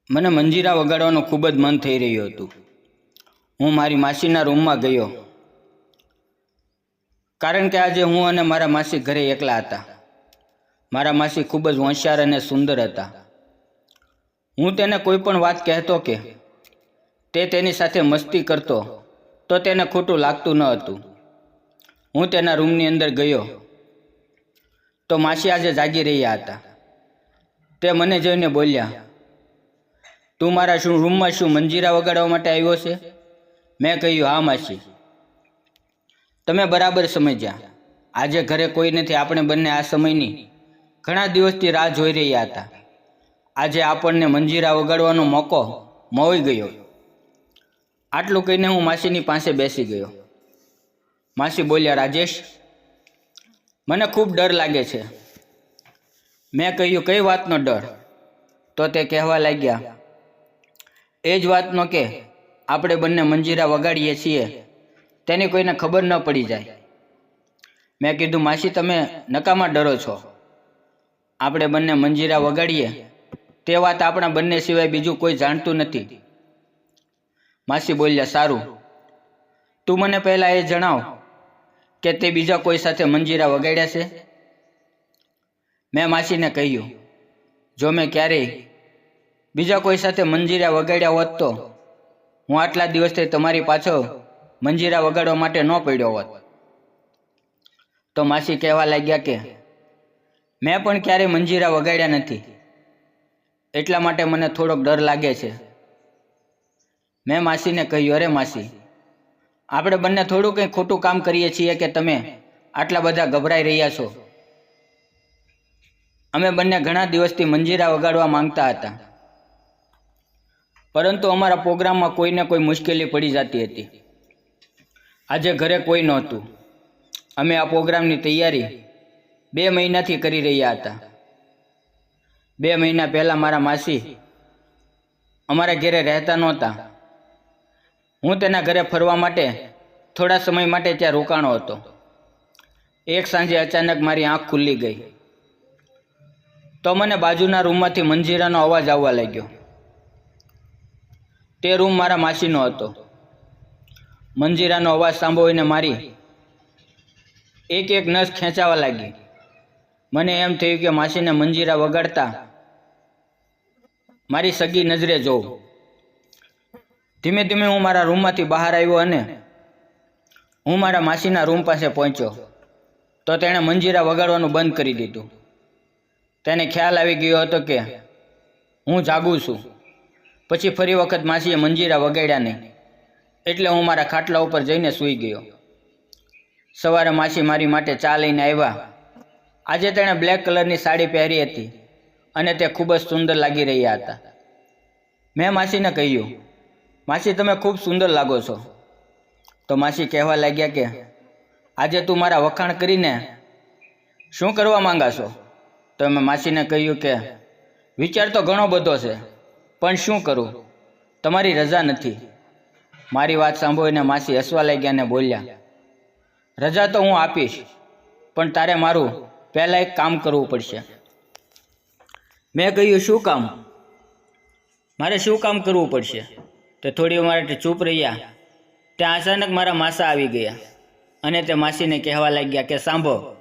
મને મંજીરા વગાડવાનું ખૂબ જ મન થઈ રહ્યું હતું. હું મારી માસીના રૂમમાં ગયો, કારણ કે આજે હું અને મારા માસી ઘરે એકલા હતા. મારા માસી ખૂબ જ હોશિયાર અને સુંદર હતા. હું તેને કોઈ પણ વાત કહેતો કે તે તેની સાથે મસ્તી કરતો તો તેને ખોટું લાગતું ન હતું. હું તેના રૂમની અંદર ગયો તો માસી આજે જાગી રહ્યા હતા. તે મને જોઈને બોલ્યા, તું મારા રૂમમાં શું મંજીરા વગાડવા માટે આવ્યો છે? મેં કહ્યું, હા માસી. તમે બરાબર સમજ્યા. આજે ઘરે કોઈ નથી. આપણે બંને આ સમયની ઘણા દિવસથી રાહ જોઈ રહ્યા હતા. આજે આપણને મંજીરા વગાડવાનો મોકો મળી ગયો. આટલું કહીને હું માસીની પાસે બેસી ગયો. માસી બોલ્યા, રાજેશ, મને ખૂબ ડર લાગે છે. મેં કહ્યું, કઈ વાતનો ડર? તો તે કહેવા લાગ્યા, એ જ વાતનો કે આપણે બંને મંજીરા વગાડીએ છીએ તેની કોઈને ખબર ન પડી જાય. મેં કીધું, માસી, તમે નકામા ડરો છો. આપણે બંને મંજીરા વગાડીએ તે વાત આપણા બંને સિવાય બીજું કોઈ જાણતું નથી. માસી બોલ્યા, સારું, તું મને પહેલાં એ જણાવ કે તે બીજા કોઈ સાથે મંજીરા વગાડ્યા છે? મેં માસીને કહ્યું, જો મેં ક્યારેય બીજા કોઈ સાથે મંજીરા વગાડ્યા હોત તો હું આટલા દિવસથી તમારી પાછળ મંજીરા વગાડવા માટે ન પડ્યો હોત. તો માસી કહેવા લાગ્યા કે મેં પણ ક્યારેય મંજીરા વગાડ્યા નથી, એટલા માટે મને થોડોક ડર લાગે છે. મેં માસીને કહ્યું, અરે માસી, આપણે બંને થોડું કંઈ ખોટું કામ કરીએ છીએ કે તમે આટલા બધા ગભરાઈ રહ્યા છો? અમે બંને ઘણા દિવસથી મંજીરા વગાડવા માંગતા હતા, પરંતુ અમારા પ્રોગ્રામમાં કોઈને કોઈ મુશ્કેલી પડી જતી હતી. આજે ઘરે કોઈ નહોતું. અમે આ પ્રોગ્રામની તૈયારી 2 મહિનાથી કરી રહ્યા હતા. 2 મહિના પહેલાં મારા માસી અમારા ઘરે રહેતા નહોતા. હું તેના ઘરે ફરવા માટે થોડા સમય માટે ત્યાં રોકાણો હતો. એક સાંજે અચાનક મારી આંખ ખુલ્લી ગઈ તો મને બાજુના રૂમમાંથી મંજીરાનો અવાજ આવવા લાગ્યો. તે રૂમ મારા માસીનો હતો. મંજીરાનો અવાજ સાંભળીને મારી એક એક નસ ખેંચાવા લાગી. મને એમ થયું કે માસીને મંજીરા વગાડતા મારી સગી નજરે જોઉં. ધીમે ધીમે હું મારા રૂમમાંથી બહાર આવ્યો અને હું મારા માસીના રૂમ પાસે પહોંચ્યો તો તેણે મંજીરા વગાડવાનું બંધ કરી દીધું. તેને ખ્યાલ આવી ગયો હતો કે હું જાગું છું. પછી ફરી વખત માસીએ મંજીરા વગાડ્યા નહીં, એટલે હું મારા ખાટલા ઉપર જઈને સૂઈ ગયો. સવારે માસી મારી માટે ચા લઈને આવ્યા. આજે તેણે બ્લેક કલરની સાડી પહેરી હતી અને તે ખૂબ જ સુંદર લાગી રહ્યા હતા. મેં માસીને કહ્યું, માસી, તમે ખૂબ સુંદર લાગો છો. તો માસી કહેવા લાગ્યા કે આજે તું મારા વખાણ કરીને શું કરવા માંગા છો? તો મેં માસીને કહ્યું કે વિચાર તો ઘણો બધો છે, પણ શું કરું, તમારી રજા નથી. મારી વાત સાંભળીને માસી હસવા લાગ્યા અને બોલ્યા, રજા તો હું આપીશ, પણ તારે મારું પહેલાં એક કામ કરવું પડશે. મેં કહ્યું, શું કામ? મારે શું કામ કરવું પડશે? તે થોડી વાર માટે ચૂપ રહ્યા. ત્યાં અચાનક મારા માસા આવી ગયા અને તે માસીને કહેવા લાગ્યા કે સાંભળો,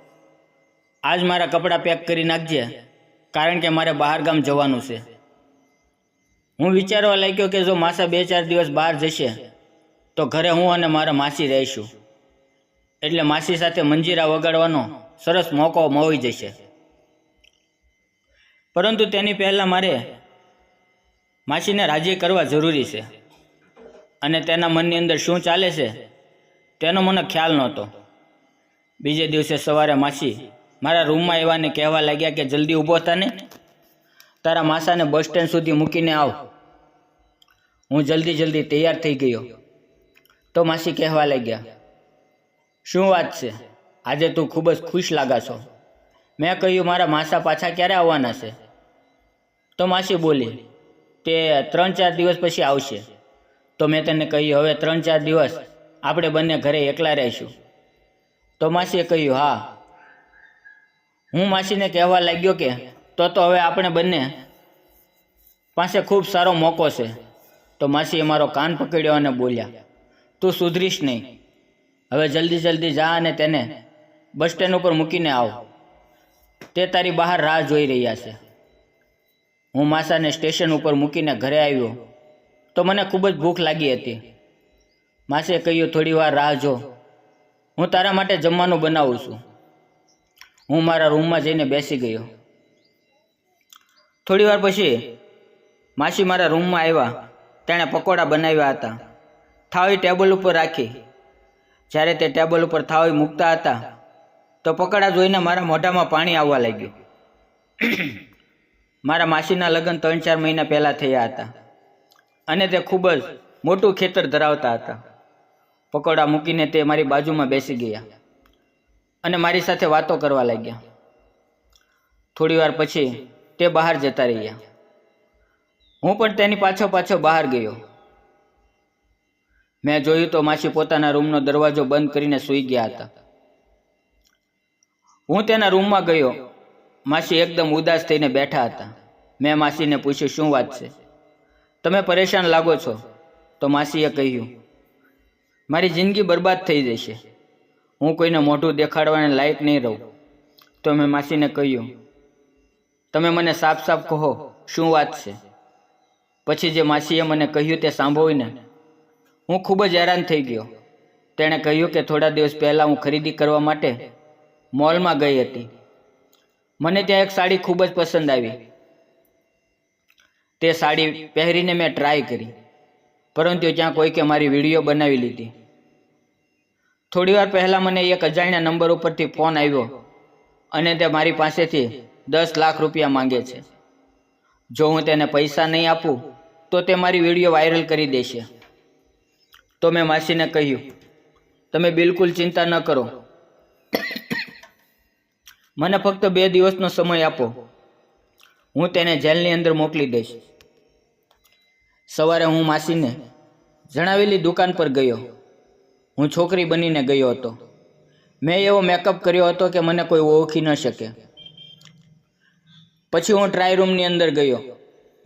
આજ મારા કપડાં પેક કરી નાખજે, કારણ કે મારે બહાર ગામ જવાનું છે. હું વિચારવા લાગ્યો કે જો માસા 2-4 દિવસ બહાર જશે તો ઘરે હું અને મારા માસી રહીશું, એટલે માસી સાથે મંજીરા વગાડવાનો સરસ મોકો મળી જશે. પરંતુ તેની પહેલાં મારે માસીને રાજી કરવા જરૂરી છે અને તેના મનની અંદર શું ચાલે છે તેનો મને ખ્યાલ નહોતો. બીજે દિવસે સવારે માસી મારા રૂમમાં આવ્યાને કહેવા લાગ્યા કે જલ્દી ઊભો થાને, તારા માસાને બસ સ્ટેન્ડ સુધી મૂકીને આવ. હું જલ્દી તૈયાર થઈ ગયો. તો માસી કહેવા લાગ્યા, શું વાત છે, આજે તું ખૂબ જ ખુશ લાગા છો? મેં કહ્યું, મારા માસા પાછા ક્યારે આવવાના છે? તો માસી બોલી, તે 3-4 દિવસ પછી આવશે. તો મેં તેને કહ્યું, હવે 3-4 દિવસ આપણે બંને ઘરે એકલા રહીશું? તો માસીએ કહ્યું, હા. હું માસીને કહેવા લાગ્યો કે તો હવે આપણે બંને પાસે ખૂબ સારો મોકો છે. તો માસીએ મારો કાન પકડ્યો અને બોલ્યા, તું સુધરીશ નહીં. હવે જલ્દી જા અને તેને બસ સ્ટેન્ડ ઉપર મૂકીને આવ. તે તારી બહાર રાહ જોઈ રહ્યા છે. હું માસાને સ્ટેશન ઉપર મૂકીને ઘરે આવ્યો તો મને ખૂબ જ ભૂખ લાગી હતી. માસીએ કહ્યું, થોડી વાર રાહ જો, હું તારા માટે જમવાનું બનાવું છું. હું મારા રૂમમાં જઈને બેસી ગયો. થોડી વાર પછી માસી મારા રૂમમાં આવ્યા. તેણે પકોડા બનાવ્યા હતા. થાળી ટેબલ ઉપર રાખી. જ્યારે તે ટેબલ ઉપર થાળી મૂકતા હતા તો પકોડા જોઈને મારા મોઢામાં પાણી આવવા લાગ્યું. મારા માસીના લગ્ન 3-4 મહિના પહેલાં થયા હતા અને તે ખૂબ જ મોટું ખેતર ધરાવતા હતા. પકોડા મૂકીને તે મારી બાજુમાં બેસી ગયા અને મારી સાથે વાતો કરવા લાગ્યા. થોડી વાર પછી તે બહાર જતા રહ્યા. હું પણ તેની પાછો બહાર ગયો. મેં જોયું તો માસી પોતાના રૂમનો દરવાજો બંધ કરીને સૂઈ ગયા હતા. હું તેના રૂમમાં ગયો. માસી એકદમ ઉદાસ થઈને બેઠા હતા. મેં માસીને પૂછ્યું, શું વાત છે? તમે પરેશાન લાગો છો? તો માસીએ કહ્યું, મારી જિંદગી બરબાદ થઈ જશે. હું કોઈને મોઢું દેખાડવાને લાયક નહીં રહું. તો મેં માસીને કહ્યું, તમે મને સાફ કહો, શું વાત છે? પછી જે માસીએ મને કહ્યું તે સાંભળીને હું ખૂબ જ હેરાન થઈ ગયો. તેણે કહ્યું કે થોડા દિવસ પહેલાં હું ખરીદી કરવા માટે મોલમાં ગઈ હતી. મને ત્યાં એક સાડી ખૂબ જ પસંદ આવી. તે સાડી પહેરીને મેં ટ્રાય કરી, પરંતુ ત્યાં કોઈકે મારી વિડીયો બનાવી લીધી. થોડી વાર પહેલાં મને એક અજાણ્યા નંબર ઉપરથી ફોન આવ્યો અને તે મારી પાસેથી 10 લાખ રૂપિયા માંગે છે. જો હું તેને પૈસા નહીં આપું તો તે મારી વિડીયો વાયરલ કરી દેશે. તો મેં માસીને કહ્યું, તમે બિલકુલ ચિંતા ન કરો, મને ફક્ત 2 દિવસનો સમય આપો, હું તેને જેલની અંદર મોકલી દઈશ. સવારે હું માસીને જણાવેલી દુકાન પર ગયો. હું છોકરી બનીને ગયો હતો. મેં એવો મેકઅપ કર્યો હતો કે મને કોઈ ઓળખી ન શકે. પછી હું ટ્રાય રૂમની અંદર ગયો.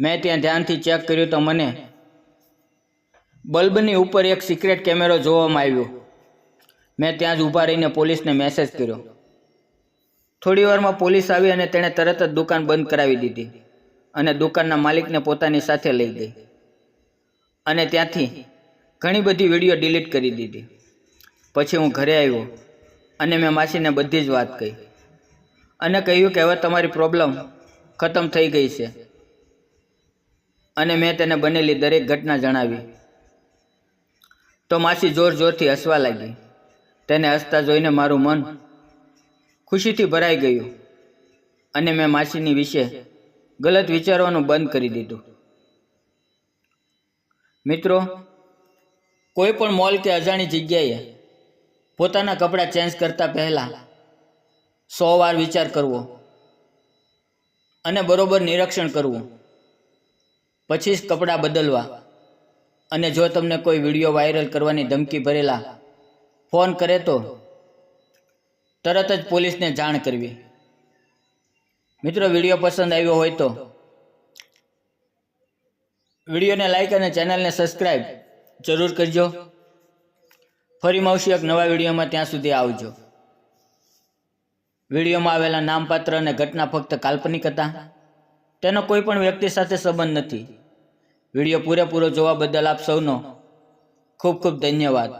મેં ત્યાં ધ્યાનથી ચેક કર્યું તો મને બલ્બની ઉપર એક સિક્રેટ કેમેરો જોવામાં આવ્યો. મેં ત્યાં જ ઊભા રહીને પોલીસને મેસેજ કર્યો. થોડી વારમાં પોલીસ આવી અને તેણે તરત જ દુકાન બંધ કરાવી દીધી અને દુકાનના માલિકને પોતાની સાથે લઈ ગઈ અને ત્યાંથી ઘણી બધી વિડીયો ડિલીટ કરી દીધી. પછી હું ઘરે આવ્યો અને મેં માસીને બધી જ વાત કહી અને કહ્યું કે હવે તમારી પ્રોબ્લેમ ખતમ થઈ ગઈ છે. અને મેં તેને બનેલી દરેક ઘટના જણાવી. તો માસી જોરથી હસવા લાગી. તેને હસતા જોઈને મારું મન ખુશીથી ભરાઈ ગયું અને મેં માસીની વિશે ગલત વિચારવાનું બંધ કરી દીધું. મિત્રો, કોઈ પણ મોલ કે અજાણી જગ્યાએ પોતાના કપડાં ચેન્જ કરતા પહેલાં 100 વાર વિચાર કરવો અને બરોબર નિરીક્ષણ કરવું, પછી જ કપડાં બદલવા. અને જો તમને કોઈ વિડીયો વાયરલ કરવાની ધમકી ભરેલા ફોન કરે તો તરત જ પોલીસને જાણ કરવી. મિત્રો, વિડીયો પસંદ આવ્યો હોય તો વિડીયોને લાઈક અને ચેનલને સબસ્ક્રાઈબ જરૂર કરજો. ફરી મળશું એક નવા વિડીયોમાં. ત્યાં સુધી આવજો. વિડીયોમાં આવેલા નામપાત્ર અને ઘટના ફક્ત કાલ્પનિક હતા. તેનો કોઈ પણ વ્યક્તિ સાથે સંબંધ નથી. વિડીયો પૂરેપૂરો જોવા બદલ આપ સૌનો ખૂબ ખૂબ ધન્યવાદ.